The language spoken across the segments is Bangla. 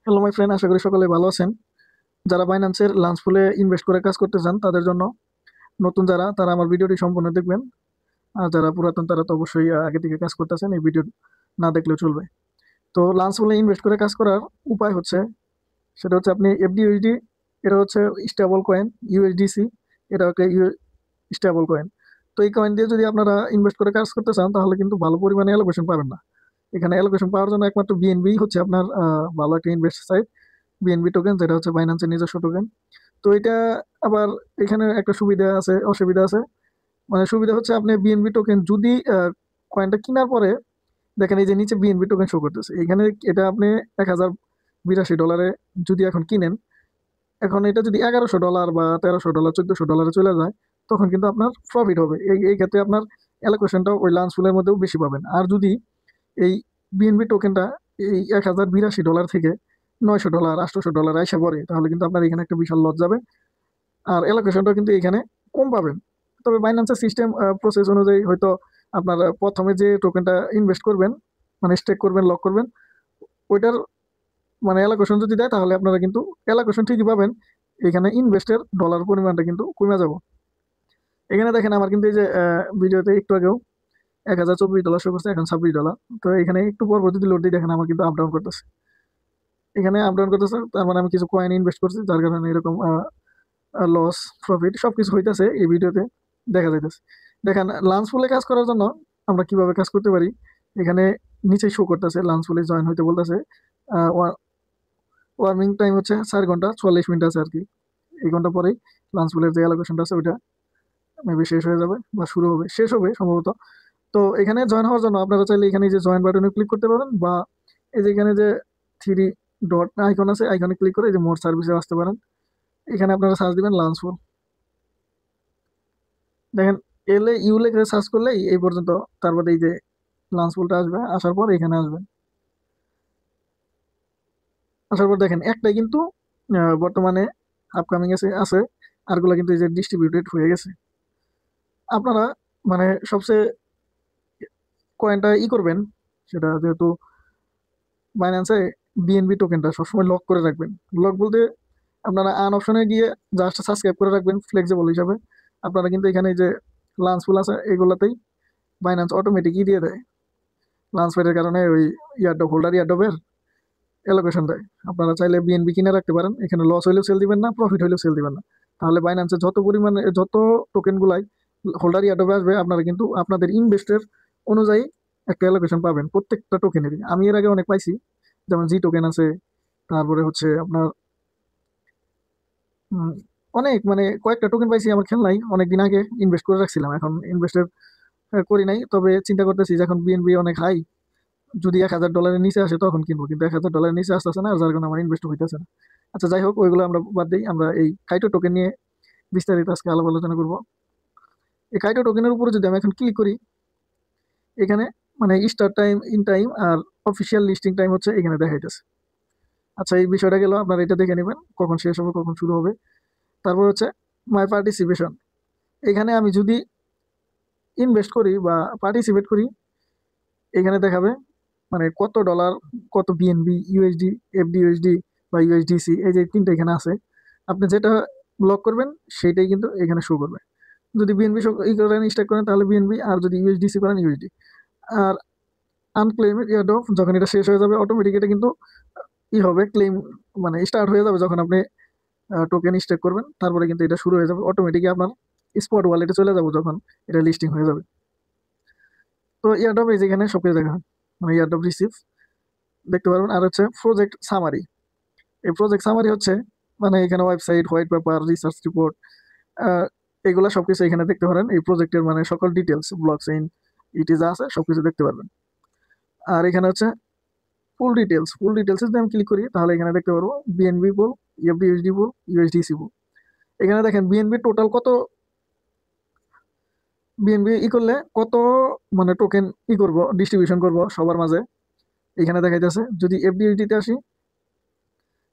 হ্যালো মাই ফ্রেন্ড, আশা করি সকলে ভালো আছেন। যারা বাইন্যান্সের লাঞ্চ পুলে ইনভেস্ট করে কাজ করতে চান তাদের জন্য, নতুন যারা তারা আমার ভিডিওটি সম্পূর্ণ দেখবেন। আর যারা পুরাতন তারা তো অবশ্যই আগে থেকে কাজ করতেছেন, এই ভিডিও না দেখলেও চলবে। তো লাঞ্চ পুলে ইনভেস্ট করে কাজ করার উপায় হচ্ছে, সেটা হচ্ছে আপনি এফডিইউএসডি, এটা হচ্ছে স্টেবল কয়েন। ইউএসডিসি, এটা একটা স্টেবল কয়েন। তো এই কয়েন দিয়ে যদি আপনারা ইনভেস্ট করে কাজ করতে চান তাহলে কিন্তু ভালো পরিমাণে অ্যালোকেশন পাবেন না। এখানে অ্যালোকেশন পাওয়ার জন্য একমাত্র বিএনবি হচ্ছে আপনার ভালো একটা ইনভেস্ট সাইট। বিএনবি টোকেন, যেটা হচ্ছে বাইন্যান্সের নিজস্ব টোকেন। তো এটা আবার এখানে একটা সুবিধা আছে, অসুবিধা আছে। মানে সুবিধা হচ্ছে আপনি বিএনবি টোকেন যদি কয়েনটা কেনার পরে দেখেন এই যে নিচে বিএনবি টোকেন শো করতেছে এখানে, এটা আপনি $1082 যদি এখন কিনেন, এখন এটা যদি $1100 বা $1300 $1400 চলে যায়, তখন কিন্তু আপনার প্রফিট হবে। এই এই ক্ষেত্রে আপনার অ্যালোকেশনটা ওই লাঞ্চ পুলের মধ্যেও বেশি পাবেন। আর যদি এই বিএনবি টোকেনটা এই $1082 থেকে $900 $800 আইসা পড়ে, তাহলে কিন্তু আপনার এখানে একটা বিশাল লস যাবে। আর অ্যালোকেশনটা কিন্তু এখানে কম পাবেন। তবে বাইন্যান্সের সিস্টেম প্রসেস অনুযায়ী হয়তো আপনার প্রথমে যে টোকেনটা ইনভেস্ট করবেন, মানে স্টেক করবেন, লক করবেন, ওইটার মানে অ্যালোকেশন যদি দেয় তাহলে আপনারা কিন্তু অ্যালোকেশন ঠিকই পাবেন। এখানে ইনভেস্টের ডলার পরিমাণটা কিন্তু কমে যাব। এখানে দেখেন আমার কিন্তু এই যে ভিডিওতে একটু আগেও $1024 শো করছে, এখন $26। তো এখানে একটু পরবর্তীতে লোড দিয়ে দেখেন আমার কিন্তু আপ ডাউন করতেছে। এখানে আপ ডাউন করতেছে, তার মানে আমি কিছু কয়েন ইনভেস্ট করছি, যার কারণে এরকম লস প্রফিট সবকিছু হইতেছে এই ভিডিওতে দেখা যাইতেছে। দেখেন লাঞ্চ পুলে কাজ করার জন্য আমরা কিভাবে কাজ করতে পারি। এখানে নিচে শো করতেছে লাঞ্চ পুলে জয়েন হইতে বলতেছে। ওয়ার্মিং টাইম হচ্ছে 4 ঘন্টা 44 মিনিট আছে আর কি। এই ঘন্টা পরেই লাঞ্চ পুলের যে অ্যালোকেশনটা আছে ওইটা মেবি শেষ হয়ে যাবে বা শুরু হবে, শেষ হবে সম্ভবত। তো এখানে জয়েন হওয়ার জন্য আপনারা চাইলে এখানে যে জয়েন বাটনে ক্লিক করতে পারেন, বা এই যে এখানে যে থ্রি ডট আইকন আছে, আইকনে ক্লিক করে এই যে মোর সার্ভিসে আসতে পারেন। এখানে আপনারা সার্চ দিবেন লাঞ্চ পুল। দেখেন এলে ইউ লিখে সার্চ করলেই এই পর্যন্ত, তারপরে এই যে লাঞ্চ পুলটা আসবে, আসার পর এখানে আসবেন। আসার পর দেখেন একটাই কিন্তু বর্তমানে আপকামিং আছে আছে, আরগুলো কিন্তু এই যে ডিস্ট্রিবিউটেড হয়ে গেছে। আপনারা মানে সবচেয়ে কয়েনটা করবেন, সেটা যেহেতু বাইন্যান্সে বিএনবি টোকেনটা সবসময় লক করে রাখবেন। লক বলতে আপনারা আন অপশনে গিয়ে জাস্ট সাবস্ক্রাইব করে রাখবেন ফ্লেক্সিবল হিসাবে। আপনারা কিন্তু এখানে যে লাঞ্চ পুল আছে এগুলোতেই বাইন্যান্স অটোমেটিকই দিয়ে দেয়। লাঞ্চ পেডের কারণে ওই ইয়ারডপ হোল্ডার ইয়ারডপের অ্যালোকেশন দেয়। আপনারা চাইলে বিএনবি কিনে রাখতে পারেন, এখানে লস হইলেও সেল দিবেন না, প্রফিট হইলেও সেল দিবেন না। তাহলে বাইন্যান্সে যত পরিমাণে যত টোকেনগুলাই হোল্ডার ইয়ারডপে আসবে, আপনারা কিন্তু আপনাদের ইনভেস্টের অনুযায়ী একটা অ্যালোকেশন পাবেন প্রত্যেকটা টোকেনেরই। আমি এর আগে অনেক পাইছি, যেমন জি টোকেন আছে, তারপরে হচ্ছে আপনার উম, অনেক মানে কয়েকটা টোকেন পাইছি আমার খেলনাই। অনেকদিন আগে ইনভেস্ট করে রাখছিলাম, এখন ইনভেস্টের করি নাই। তবে চিন্তা করতেছি যে এখন বিএনবি অনেক হাই, যদি $1000 নিচে আসে তখন কিনবো, কিন্তু $1000 নিচে আসতেছে না, আর যার কারণে আমার ইনভেস্ট হইতেছে না। আচ্ছা যাই হোক, ওইগুলো আমরা বাদ দিই। আমরা এই কাইটো টোকেন নিয়ে বিস্তারিত আজকে আলাপ আলোচনা করবো। এই কাইটো টোকেনের উপরে যদি আমি এখন ক্লিক করি, এখানে মানে স্টার্ট টাইম, ইন টাইম আর অফিসিয়াল লিস্টিং টাইম হচ্ছে এখানে দেখাইতেছে। আচ্ছা এই বিষয়টা গেল, আপনারা এটা দেখে নেবেন কখন শেষ হবে কখন শুরু হবে। তারপর হচ্ছে মাই পার্টিসিপেশন। এখানে আমি যদি ইনভেস্ট করি বা পার্টিসিপেট করি, এখানে দেখাবে মানে কত ডলার, কত বিএনবি, ইউএসডি, এফডিইউএসডি বা ইউএসডিসি, এই যে তিনটা এখানে আছে। আপনি যেটা ব্লক করবেন সেটাই কিন্তু এখানে শো করবে। যদি বিএনবি করেন, স্টেক করেন, তাহলে বিএনবি, আর যদি ইউএসডিসি করেন ইউএসডি। আর আনক্লেম ইয়ার্ড অফ, যখন এটা শেষ হয়ে যাবে অটোমেটিক এটা কিন্তু হবে ক্লেম, মানে স্টার্ট হয়ে যাবে যখন আপনি টোকেন স্টেক করবেন, তারপরে কিন্তু এটা শুরু হয়ে যাবে অটোমেটিকই আপনার স্পট ওয়ালেটে চলে যাবো যখন এটা লিস্টিং হয়ে যাবে। তো ইয়ার্ড অফ এই যেখানে সবকিছু দেখা হয়, মানে ইয়ার্ড অফ রিসিভ দেখতে পারবেন। আর হচ্ছে প্রজেক্ট সামারি। এই প্রজেক্ট সামারি হচ্ছে মানে এখানে website, white paper, research report, এগুলা সবকিছু এখানে দেখতে পারেন। এই প্রজেক্টের মানে সকল ডিটেলস, ব্লক চেইন ইটি যা আছে সবকিছু দেখতে পারবেন। আর এখানে হচ্ছে ফুল ডিটেলস, ফুল ডিটেলস যদি আমি ক্লিক করি তাহলে এখানে দেখতে পারবো বিএনবি পুল, ইউএসডি পুল, ইউএসডিসি পুল। এখানে দেখেন বিএনবি টোটাল কত, বিএনবি করলে কত মানে টোকেন করব, ডিস্ট্রিবিউশন করব সবার মাঝে, এখানে দেখাইতেছে। যদি এফডিএসডিতে আসি,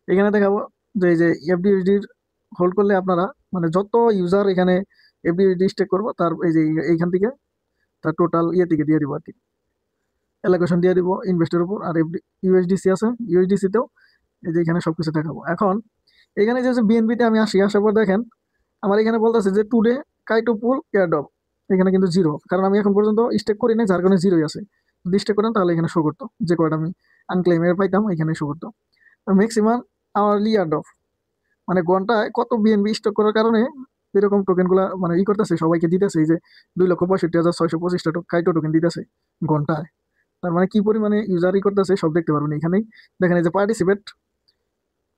এখানে দেখাবো যে এই যে এফডিএসডির হোল্ড করলে আপনারা মানে যত ইউজার এখানে এফডিএসডি স্টেক করবো, তার এই যে এইখান থেকে তার টোটাল থেকে দিয়ে দিব আর কি, অ্যালোকেশন দিয়ে দিব ইনভেস্টের উপর। আর এফডি ইউএসডিসি আছে, ইউএসডিসিতেও এই যে এখানে সবকিছু দেখাবো। এখন এখানে যে বিএনবিতে আমি আসার পর দেখেন আমার এখানে বলতেছে যে টুডে কাইটো পুল এয়ারড্রপ, এখানে কিন্তু জিরো, কারণ আমি এখন পর্যন্ত স্টেক করি নাই, যার কারণে জিরোই আছে। যদি স্টেক করতাম তাহলে এখানে শো করতো, যে কয়টা আমি আনক্লেমের পাইতাম এখানে শো করতো। ম্যাক্সিমাম আওয়ারলি এয়ারড্রপ, মানে ঘন্টায় কত বিএনবি স্টক করার কারণে এরকম টোকেন গুলা মানে করতেছে, সবাইকে দিতেছে। এই যে 2,65,625টা কাইটো টোকেন দিতেছে ঘন্টায়। তার মানে কি পরিমাণে ইউজার করতেছে সব দেখতে পারবেন এখানেই। দেখেন এই যে পার্টিসিপেট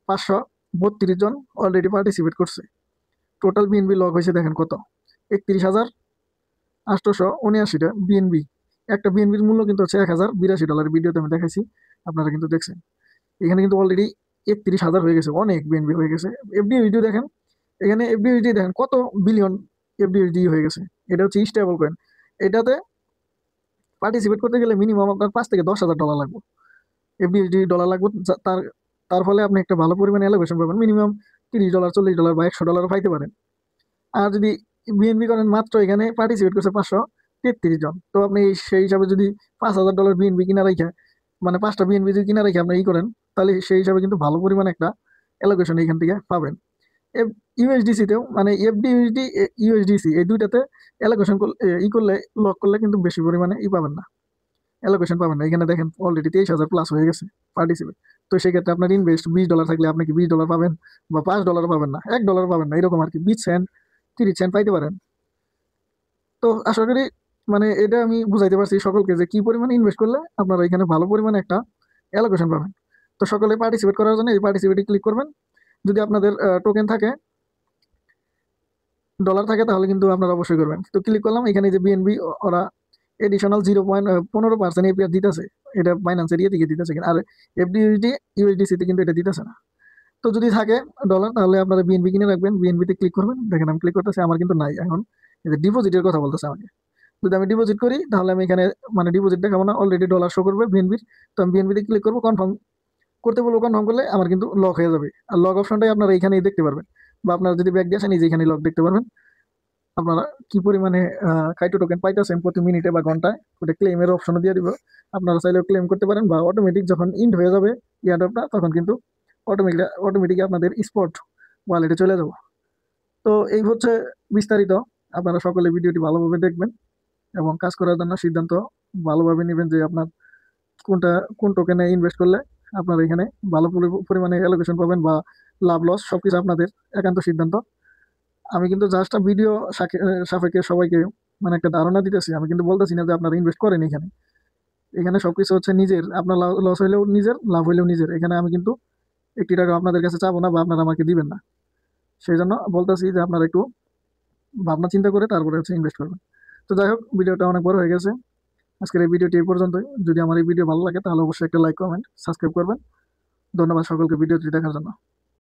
532 জন অলরেডি পার্টিসিপেট করছে। টোটাল বিএনবি লগ হয়েছে দেখেন কত, 31,879টা বিএনবি। একটা বিএনবির মূল্য কিন্তু হচ্ছে $1,082, ভিডিওতে আমি দেখাইছি, আপনারা কিন্তু দেখছেন। এখানে কিন্তু অলরেডি 31,000 হয়ে গেছে, অনেক বিএনবি হয়ে গেছে। এফডিইউডি দেখেন, এখানে এফডিইউডি দেখেন কত বিলিয়ন এফডিইউডি হয়ে গেছে। এটা হচ্ছে স্টেবল কয়েন। এটাতে পার্টিসিপেট করতে গেলে মিনিমাম আপনার $5,000 থেকে $10,000 লাগবে, এফডিইউডি ডলার লাগবে। তার তার ফলে আপনি একটা ভালো পরিমাণে অ্যালোকেশন পাবেন, মিনিমাম $30, $40 বা $100 পাইতে পারেন। আর যদি বিএনবি করেন, মাত্র এখানে পার্টিসিপেট করছে 533 জন, তো আপনি সেই হিসাবে যদি $5,000 বিএনবি কিনা রাখা, মানে 5টা বিএনবি যদি কিনা রেখে আপনি করেন, তাহলে সেই হিসাবে কিন্তু ভালো পরিমাণে একটা অ্যালোকেশন এখান থেকে পাবেন। ইউএসডিসিতেও মানে এফডিইউএসডি ইউএসডিসি এই দুইটাতে অ্যালোকেশন করলে লক করলে কিন্তু বেশি পরিমাণে পাবেন না, অ্যালোকেশন পাবেন না। এখানে দেখেন অলরেডি 23,000 প্লাস হয়ে গেছে পার্টিসিপেট। তো সেক্ষেত্রে আপনার ইনভেস্ট $20 থাকলে আপনি কি $20 পাবেন, বা $5 পাবেন না, $1 পাবেন না, এরকম আর কি 20 সেন্ট 30 সেন্ট পাইতে পারেন। তো আশা করি মানে এটা আমি বুঝাইতে পারছি সকলকে যে কি পরিমাণে ইনভেস্ট করলে আপনারা এখানে ভালো পরিমাণে একটা অ্যালোকেশন পাবেন। তো সকলে পার্টিসিপেট করার জন্য এই পার্টিসিপেটে ক্লিক করবেন। যদি আপনাদের টোকেন থাকে, ডলার থাকে, তাহলে কিন্তু আপনারা অবশ্যই করবেন। তো ক্লিক করলাম, এখানে যে বিএনবি ওরা এডিশনাল 0.15% এপিআর দিতেছে, এটা বাইন্যান্সের ইয়ে থেকে দিতেছে। আর এফডিইউএসডি ইউএসডিসিতে কিন্তু এটা দিতেছে না। তো যদি থাকে ডলার, তাহলে আপনারা বিএনবি কিনে রাখবেন, বিএনবিতে ক্লিক করবেন। দেখেন আমি ক্লিক করতেছি, আমার কিন্তু নাই। এখন এই যে ডিপোজিটের কথা বলতেছে আমাকে, যদি আমি ডিপোজিট করি তাহলে আমি এখানে মানে ডিপোজিট দেখাবো না, অলরেডি ডলার শো করবে বিএনবির। তো আমি বিএনবিতে ক্লিক করবো, কনফার্ম করতে বলবো। কনফার্ম করলে আমার কিন্তু লক হয়ে যাবে। আর লক অপশনটাই আপনারা এখানেই দেখতে পারবেন, বা আপনারা যদি ব্যাক দিয়ে আসেন এই যে এখানে লক দেখতে পারবেন আপনারা কি পরিমাণে কাইটো টোকেন পাইতেছেন প্রতি মিনিটে বা ঘন্টায়। ওটা ক্লেমের অপশনও দিয়ে দিব, আপনারা চাইলেও ক্লেম করতে পারেন, বা অটোমেটিক যখন ইন্ড হয়ে যাবে ইয়ারড্রপটা, তখন কিন্তু অটোমেটিক আপনাদের স্পট ওয়ালেটে চলে যাবো। তো এই হচ্ছে বিস্তারিত। আপনারা সকলে ভিডিওটি ভালোভাবে দেখবেন এবং কাজ করার জন্য সিদ্ধান্ত ভালোভাবে নেবেন, যে আপনার কোন টোকেনে ইনভেস্ট করলে আপনার এখানে ভালো পরিমাণে অ্যালোকেশন পাবেন, বা লাভ লস সবকিছু আপনাদের একান্ত সিদ্ধান্ত। আমি কিন্তু জাস্ট ভিডিও সাপেক্ষে সবাইকে মানে একটা ধারণা দিতেছি, আমি কিন্তু বলতেছি না যে আপনারা ইনভেস্ট করেন। এখানে এখানে সবকিছু হচ্ছে নিজের, আপনার লস হইলেও নিজের, লাভ হইলেও নিজের। এখানে আমি কিন্তু একটি টাকা আপনাদের কাছে চাবো না, বা আপনারা আমাকে দিবেন না। সেই জন্য বলতেছি যে আপনারা একটু ভাবনা চিন্তা করে তারপরে হচ্ছে ইনভেস্ট করবেন। তো যাই হোক, ভিডিওটা অনেক বড় হয়ে গেছে। আজকের এই ভিডিওটি এই পর্যন্তই। যদি আমার এই ভিডিও ভালো লাগে তাহলে অবশ্যই একটা লাইক, কমেন্ট, সাবস্ক্রাইব করবেন। ধন্যবাদ সকলকে ভিডিওটি দেখার জন্য।